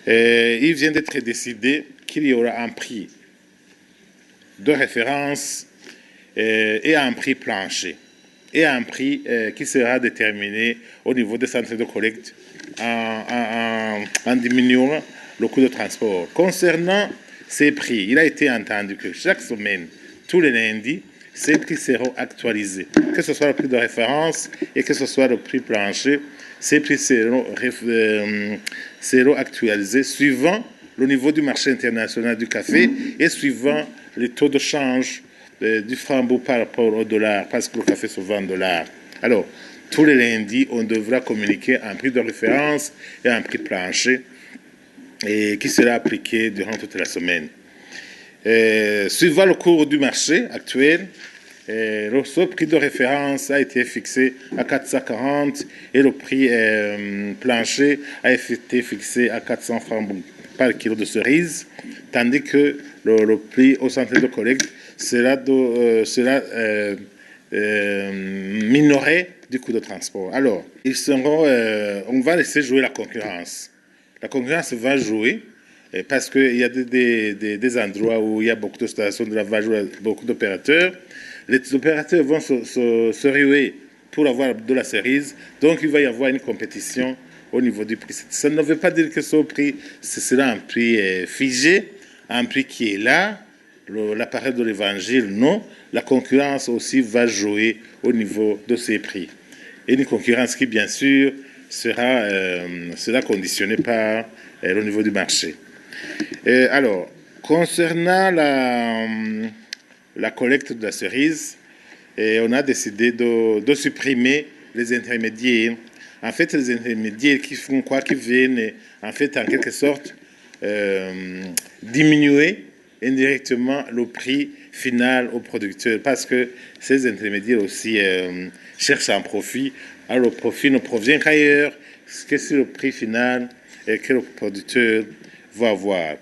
Il vient d'être décidé qu'il y aura un prix de référence et un prix plancher et un prix qui sera déterminé au niveau des centres de collecte en diminuant le coût de transport. Concernant ces prix, il a été entendu que chaque semaine, tous les lundis, ces prix seront actualisés. Que ce soit le prix de référence et que ce soit le prix plancher, ces prix seront actualisés suivant le niveau du marché international du café et suivant les taux de change du franc par rapport au dollar, parce que le café se vend en dollars. Alors, tous les lundis, on devra communiquer un prix de référence et un prix plancher et qui sera appliqué durant toute la semaine. Suivant le cours du marché actuel, le prix de référence a été fixé à 440 et le prix plancher a été fixé à 400 francs par kilo de cerises, tandis que le prix au centre de collecte sera minoré du coût de transport. Alors, on va laisser jouer la concurrence. La concurrence va jouer parce qu'il y a des endroits où il y a beaucoup de stations de lavage, beaucoup d'opérateurs. Les opérateurs vont se ruer pour avoir de la cerise, donc il va y avoir une compétition au niveau du prix. Ça ne veut pas dire que ce prix, ce sera un prix figé, un prix qui est là, l'appareil de l'évangile, non. La concurrence aussi va jouer au niveau de ces prix. Et une concurrence qui, bien sûr, sera conditionnée par le niveau du marché. Alors, concernant la collecte de la cerise, on a décidé de supprimer les intermédiaires. En fait, les intermédiaires qui font quoi, qui viennent, en fait, en quelque sorte, diminuer indirectement le prix final au producteur, parce que ces intermédiaires aussi cherchent un profit. Alors, le profit ne provient qu'ailleurs que sur le prix final que le producteur va avoir.